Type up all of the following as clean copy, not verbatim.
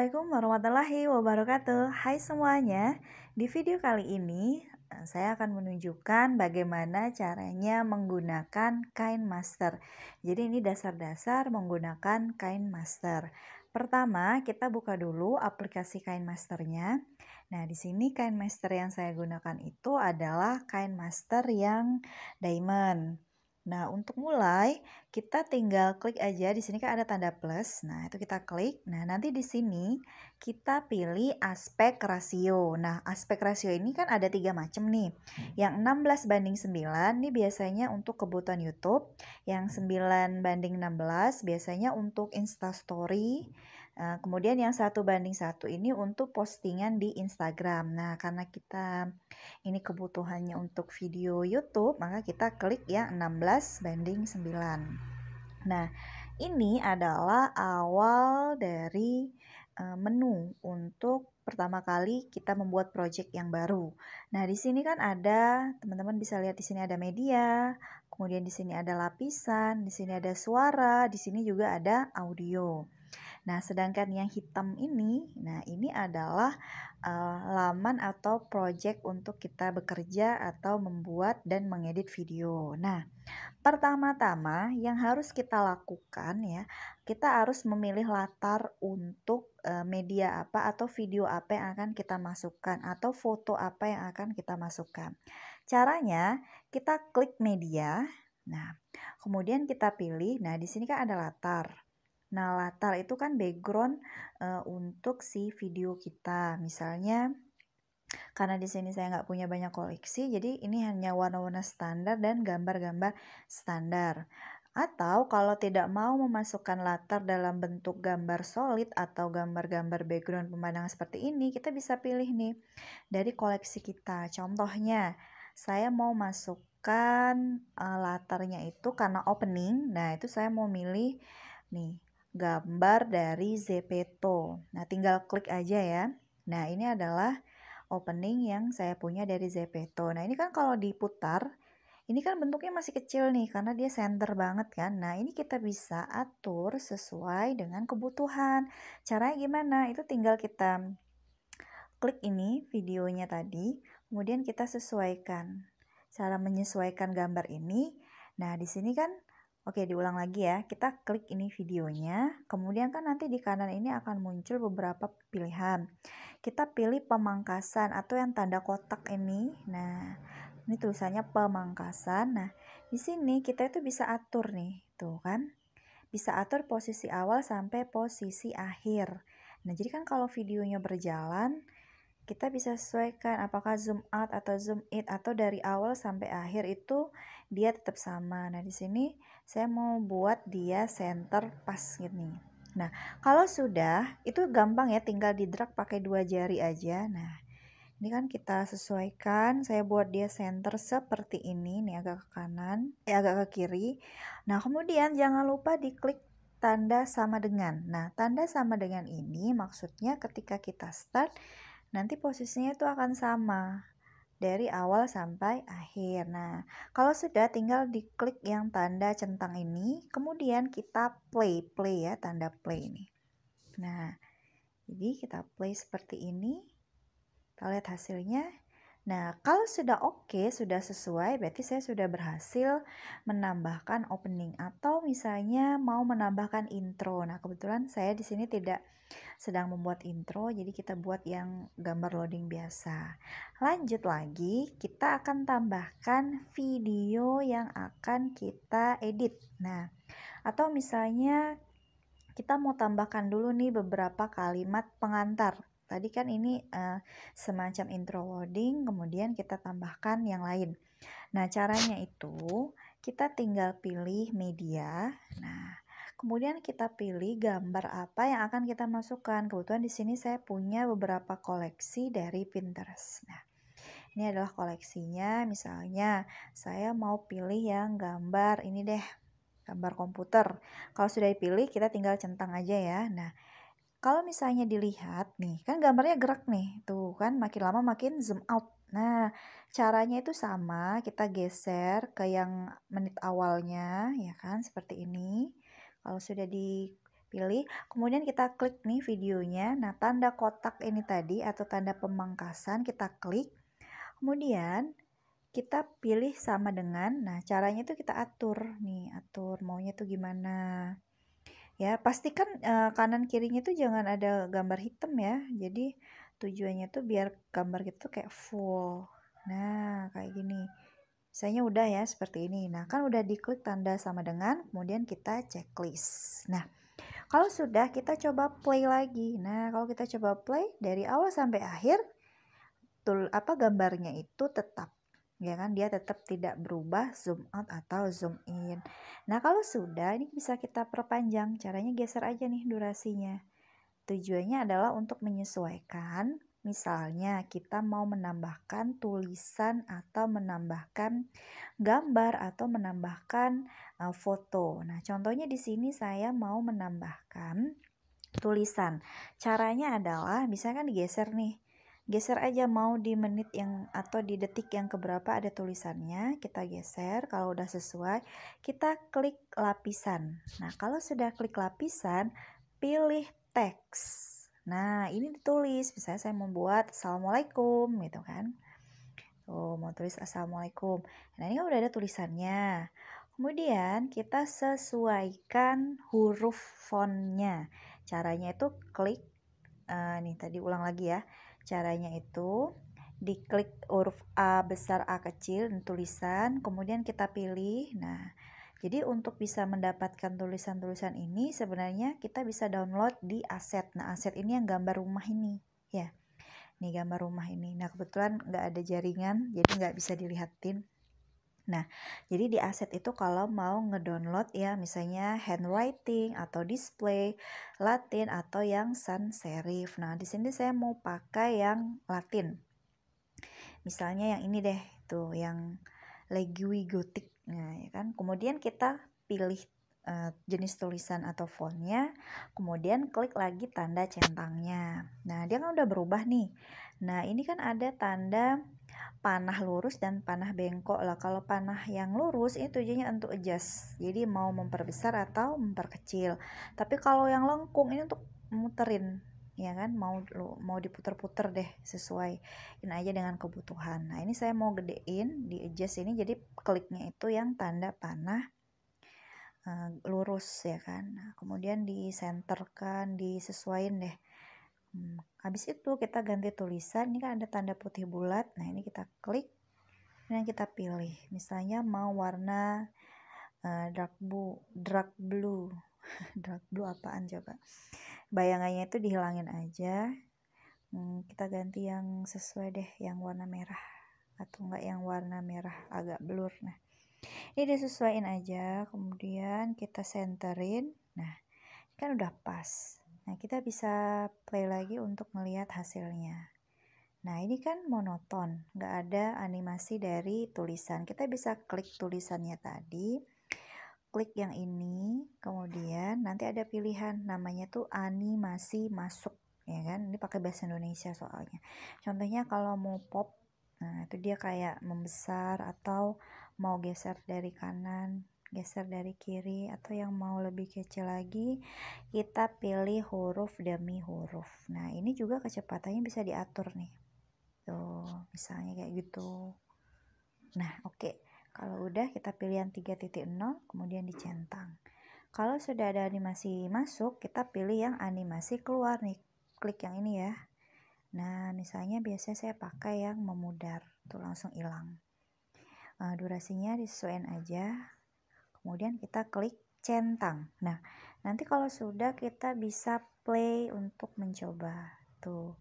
Assalamualaikum warahmatullahi wabarakatuh. Hai semuanya, di video kali ini saya akan menunjukkan bagaimana caranya menggunakan kain master. Jadi ini dasar-dasar menggunakan kain master. Pertama, kita buka dulu aplikasi kain masternya. Nah, di sini kain master yang saya gunakan itu adalah kain master yang diamond. Nah, untuk mulai kita tinggal klik aja di sini kan ada tanda plus. Nah, itu kita klik. Nah, nanti di sini kita pilih aspek rasio. Nah, aspek rasio ini kan ada 3 macam nih. Yang 16:9 ini biasanya untuk kebutuhan YouTube, yang 9:16 biasanya untuk Instastory. Kemudian yang 1:1 ini untuk postingan di Instagram. Nah, karena kita ini kebutuhannya untuk video YouTube, maka kita klik yang 16:9. Nah, ini adalah awal dari menu untuk pertama kali kita membuat project yang baru. Nah, di sini kan ada, teman-teman bisa lihat di sini ada media, kemudian di sini ada lapisan, di sini ada suara, di sini juga ada audio. Nah, sedangkan yang hitam ini, nah ini adalah laman atau project untuk kita bekerja atau membuat dan mengedit video. Nah, pertama-tama yang harus kita lakukan ya, kita harus memilih latar untuk media apa atau video apa yang akan kita masukkan atau foto apa yang akan kita masukkan. Caranya, kita klik media. Nah, kemudian kita pilih. Nah, di sini kan ada latar. Nah, latar itu kan background untuk si video kita. Misalnya, karena di sini saya nggak punya banyak koleksi, jadi ini hanya warna-warna standar dan gambar-gambar standar. Atau kalau tidak mau memasukkan latar dalam bentuk gambar solid atau gambar-gambar background pemandangan seperti ini, kita bisa pilih nih dari koleksi kita. Contohnya, saya mau masukkan latarnya itu karena opening. Nah, itu saya mau milih nih gambar dari Zepeto. Nah, tinggal klik aja ya. Nah, ini adalah opening yang saya punya dari Zepeto. Nah, ini kan kalau diputar, ini kan bentuknya masih kecil nih karena dia center banget kan. Nah, ini kita bisa atur sesuai dengan kebutuhan. Caranya gimana? Itu tinggal kita klik ini videonya tadi, kemudian kita sesuaikan. Cara menyesuaikan gambar ini. Nah, di sini kan oke, diulang lagi ya. Kita klik ini videonya, kemudian kan nanti di kanan ini akan muncul beberapa pilihan. Kita pilih pemangkasan atau yang tanda kotak ini. Nah, ini tulisannya pemangkasan. Nah, di sini kita itu bisa atur nih, tuh kan. Bisa atur posisi awal sampai posisi akhir. Nah, jadi kan kalau videonya berjalan, kita bisa sesuaikan apakah zoom out atau zoom in atau dari awal sampai akhir itu dia tetap sama. Nah, di sini saya mau buat dia center pas gini. Nah, kalau sudah itu gampang ya, tinggal di drag pakai 2 jari aja. Nah, ini kan kita sesuaikan, saya buat dia center seperti ini, nih agak ke kanan, agak ke kiri. Nah, kemudian jangan lupa diklik tanda sama dengan. Nah, tanda sama dengan ini maksudnya ketika kita start, nanti posisinya itu akan sama dari awal sampai akhir. Nah, kalau sudah tinggal diklik yang tanda centang ini, kemudian kita play ya, tanda play ini. Nah, jadi kita play seperti ini. Kita lihat hasilnya. Nah, kalau sudah oke, sudah sesuai, berarti saya sudah berhasil menambahkan opening atau misalnya mau menambahkan intro. Nah, kebetulan saya di sini tidak sedang membuat intro, jadi kita buat yang gambar loading biasa. Lanjut lagi, kita akan tambahkan video yang akan kita edit. Nah, atau misalnya kita mau tambahkan dulu nih beberapa kalimat pengantar. Tadi kan ini semacam intro loading, kemudian kita tambahkan yang lain. Nah, caranya itu kita tinggal pilih media. Nah, kemudian kita pilih gambar apa yang akan kita masukkan. Kebetulan di sini saya punya beberapa koleksi dari Pinterest. Nah, ini adalah koleksinya. Misalnya, saya mau pilih yang gambar ini deh, gambar komputer. Kalau sudah dipilih, kita tinggal centang aja ya. Nah, kalau misalnya dilihat nih, kan gambarnya gerak nih, tuh kan makin lama makin zoom out. Nah, caranya itu sama, kita geser ke yang menit awalnya, ya kan, seperti ini. Kalau sudah pilih, kemudian kita klik nih videonya. Nah, tanda kotak ini tadi atau tanda pemangkasan kita klik, kemudian kita pilih sama dengan, nah caranya itu kita atur nih, atur maunya tuh gimana. Ya, pastikan kanan kirinya tuh jangan ada gambar hitam ya. Jadi tujuannya tuh biar gambar kita tuh kayak full. Nah, kayak gini. Misalnya udah ya seperti ini. Nah, kan udah diklik tanda sama dengan, kemudian kita checklist. Nah, kalau sudah kita coba play lagi. Nah, kalau kita coba play dari awal sampai akhir, gambarnya itu tetap, ya kan, dia tetap tidak berubah zoom out atau zoom in. Nah, kalau sudah ini bisa kita perpanjang, caranya geser aja nih durasinya. Tujuannya adalah untuk menyesuaikan, misalnya kita mau menambahkan tulisan atau menambahkan gambar atau menambahkan foto. Nah, contohnya di sini saya mau menambahkan tulisan. Caranya adalah misalkan digeser nih. Geser aja mau di menit yang atau di detik yang keberapa ada tulisannya, kita geser. Kalau udah sesuai, kita klik lapisan. Nah, kalau sudah klik lapisan, pilih teks. Nah, ini ditulis. Misalnya saya membuat Assalamualaikum gitu kan. Tuh, mau tulis Assalamualaikum. Nah, ini kan udah ada tulisannya. Kemudian kita sesuaikan huruf fontnya. Caranya itu klik, nih tadi ulang lagi ya. Caranya itu diklik huruf A besar, A kecil, tulisan, kemudian kita pilih. Nah, jadi untuk bisa mendapatkan tulisan-tulisan ini sebenarnya kita bisa download di aset. Nah, aset ini yang gambar rumah ini ya. Nih gambar rumah ini. Nah, kebetulan nggak ada jaringan, jadi nggak bisa dilihatin. Nah, jadi di aset itu kalau mau ngedownload ya, misalnya handwriting atau display Latin atau yang sans serif. Nah, di sini saya mau pakai yang Latin. Misalnya yang ini deh, tuh yang Legui Gothic. Nah, ya kan. Kemudian kita pilih jenis tulisan atau fontnya, kemudian klik lagi tanda centangnya. Nah, dia kan udah berubah nih. Nah, ini kan ada tanda panah lurus dan panah bengkok lah. Kalau panah yang lurus ini tujuannya untuk adjust, jadi mau memperbesar atau memperkecil. Tapi kalau yang lengkung ini untuk muterin, ya kan, mau diputer-puter deh, sesuai ini aja dengan kebutuhan. Nah, ini saya mau gedein di adjust ini, jadi kliknya itu yang tanda panah lurus ya kan. Nah, kemudian disenterkan, disesuaiin deh. Habis itu kita ganti tulisan, ini kan ada tanda putih bulat. Nah, ini kita klik dan kita pilih. Misalnya mau warna dark blue. Dark blue apaan coba? Bayangannya itu dihilangin aja. Kita ganti yang sesuai deh, yang warna merah atau enggak yang warna merah agak blur. Nah, ini disesuaiin aja, kemudian kita centerin. Nah, kan udah pas. Nah, kita bisa play lagi untuk melihat hasilnya. Nah, ini kan monoton, nggak ada animasi dari tulisan. Kita bisa klik tulisannya tadi, klik yang ini, kemudian nanti ada pilihan namanya tuh animasi masuk, ya kan? Ini pakai bahasa Indonesia soalnya. Contohnya kalau mau pop, nah itu dia kayak membesar atau mau geser dari kanan, geser dari kiri, atau yang mau lebih kecil lagi, kita pilih huruf demi huruf. Nah, ini juga kecepatannya bisa diatur nih. Tuh, misalnya kayak gitu. Nah, oke. Kalau udah kita pilih yang 3.0, kemudian dicentang. Kalau sudah ada animasi masuk, kita pilih yang animasi keluar nih. Klik yang ini ya. Nah, misalnya biasanya saya pakai yang memudar. Tuh langsung hilang. Durasinya disesuaikan aja. Kemudian kita klik centang. Nah, nanti kalau sudah kita bisa play untuk mencoba. Tuh,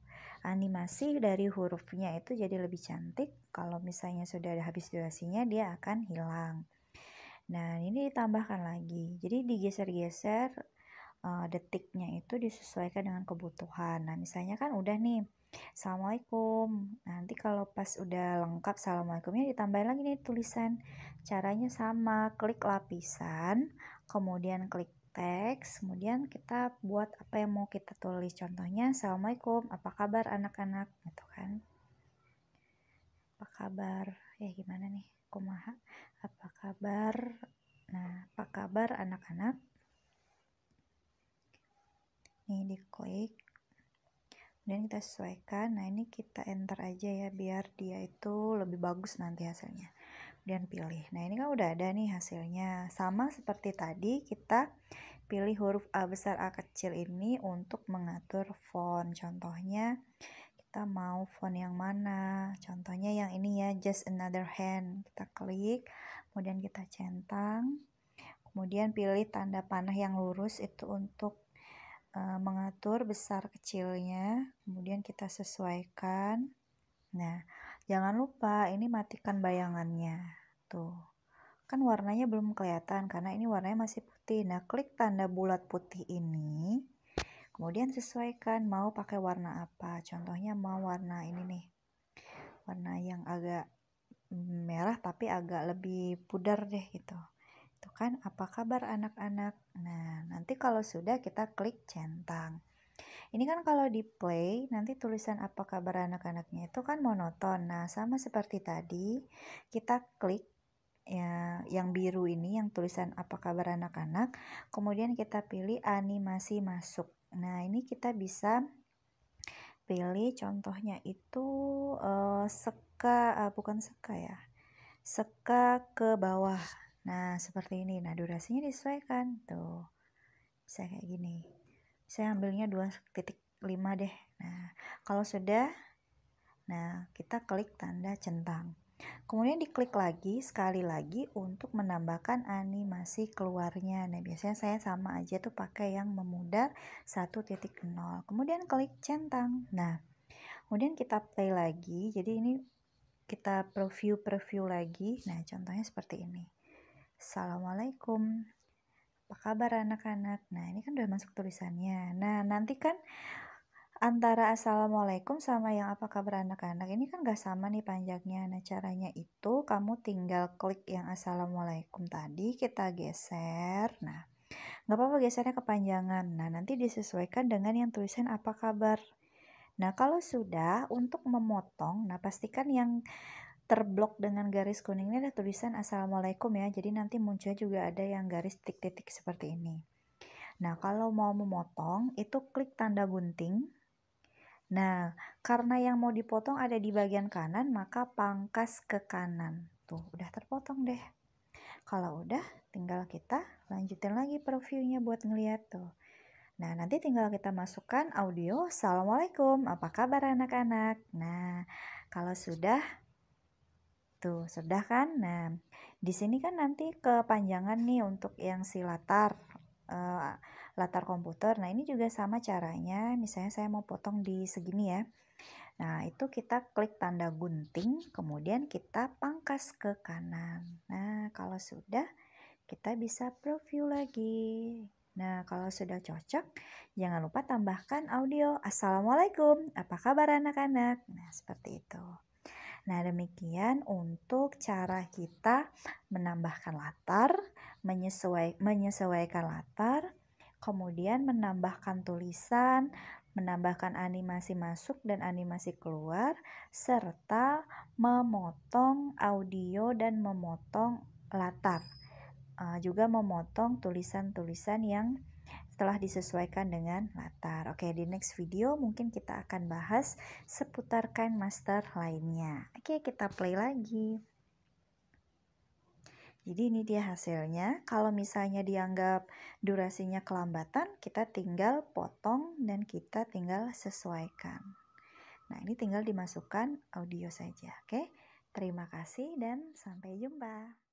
animasi dari hurufnya itu jadi lebih cantik. Kalau misalnya sudah habis durasinya, dia akan hilang. Nah, ini ditambahkan lagi. Jadi digeser-geser detiknya itu disesuaikan dengan kebutuhan. Nah, misalnya kan udah nih, Assalamualaikum. Nanti kalau pas udah lengkap Assalamualaikumnya ditambahin lagi nih tulisan. Caranya sama, klik lapisan, kemudian klik teks, kemudian kita buat apa yang mau kita tulis. Contohnya, Assalamualaikum, apa kabar anak-anak? Gitu kan. Apa kabar? Ya gimana nih? Kumaha? Apa kabar? Nah, apa kabar anak-anak? nih diklik, kemudian kita sesuaikan. Nah ini kita enter aja ya biar dia itu lebih bagus nanti hasilnya. Kemudian pilih. Nah ini kan udah ada nih hasilnya, sama seperti tadi kita pilih huruf A besar A kecil ini untuk mengatur font. Contohnya kita mau font yang mana, contohnya yang ini ya, Just Another Hand. Kita klik, kemudian kita centang, kemudian pilih tanda panah yang lurus itu untuk mengatur besar kecilnya, kemudian kita sesuaikan. Nah jangan lupa ini matikan bayangannya tuh, kan warnanya belum kelihatan karena ini warnanya masih putih. Nah klik tanda bulat putih ini, kemudian sesuaikan mau pakai warna apa. Contohnya mau warna ini nih, warna yang agak merah tapi agak lebih pudar deh gitu. Itu kan apa kabar anak-anak. Nah nanti kalau sudah kita klik centang. Ini kan kalau di play nanti tulisan apa kabar anak-anaknya itu kan monoton. Nah sama seperti tadi kita klik ya, yang biru ini yang tulisan apa kabar anak-anak, kemudian kita pilih animasi masuk. Nah ini kita bisa pilih contohnya itu bukan seka ya, seka ke bawah. Nah seperti ini. Nah durasinya disesuaikan tuh, bisa kayak gini, saya ambilnya 2.5 deh. Nah kalau sudah, nah kita klik tanda centang, kemudian diklik lagi sekali lagi untuk menambahkan animasi keluarnya. Nah biasanya saya sama aja tuh pakai yang memudar 1.0, kemudian klik centang. Nah kemudian kita play lagi, jadi ini kita preview lagi. Nah contohnya seperti ini, Assalamualaikum, apa kabar anak-anak. Nah ini kan udah masuk tulisannya. Nah nanti kan antara assalamualaikum sama yang apa kabar anak-anak ini kan gak sama nih panjangnya. Nah caranya itu kamu tinggal klik yang assalamualaikum tadi, kita geser. Nah gak apa-apa gesernya kepanjangan. Nah nanti disesuaikan dengan yang tulisan apa kabar. Nah kalau sudah, untuk memotong, nah pastikan yang terblok dengan garis kuning ini ada tulisan assalamualaikum ya, jadi nanti muncul juga ada yang garis titik-titik seperti ini. Nah kalau mau memotong itu klik tanda gunting. Nah karena yang mau dipotong ada di bagian kanan, maka pangkas ke kanan. Tuh udah terpotong deh. Kalau udah tinggal kita lanjutin lagi previewnya buat ngeliat tuh. Nah nanti tinggal kita masukkan audio Assalamualaikum, apa kabar anak-anak. Nah kalau sudah, tuh sudah kan. Nah di sini kan nanti kepanjangan nih untuk yang si latar komputer. Nah ini juga sama caranya, misalnya saya mau potong di segini ya. Nah itu kita klik tanda gunting, kemudian kita pangkas ke kanan. Nah kalau sudah, kita bisa preview lagi. Nah kalau sudah cocok, jangan lupa tambahkan audio Assalamualaikum, apa kabar anak-anak. Nah seperti itu. Nah demikian untuk cara kita menambahkan latar, menyesuaikan latar, kemudian menambahkan tulisan, menambahkan animasi masuk dan animasi keluar, serta memotong audio dan memotong latar. Juga memotong tulisan-tulisan yang telah disesuaikan dengan latar. Oke, di next video mungkin kita akan bahas seputar KineMaster lainnya. Oke, kita play lagi. Jadi ini dia hasilnya. Kalau misalnya dianggap durasinya kelambatan, kita tinggal potong dan kita tinggal sesuaikan. Nah, ini tinggal dimasukkan audio saja. Oke, terima kasih dan sampai jumpa.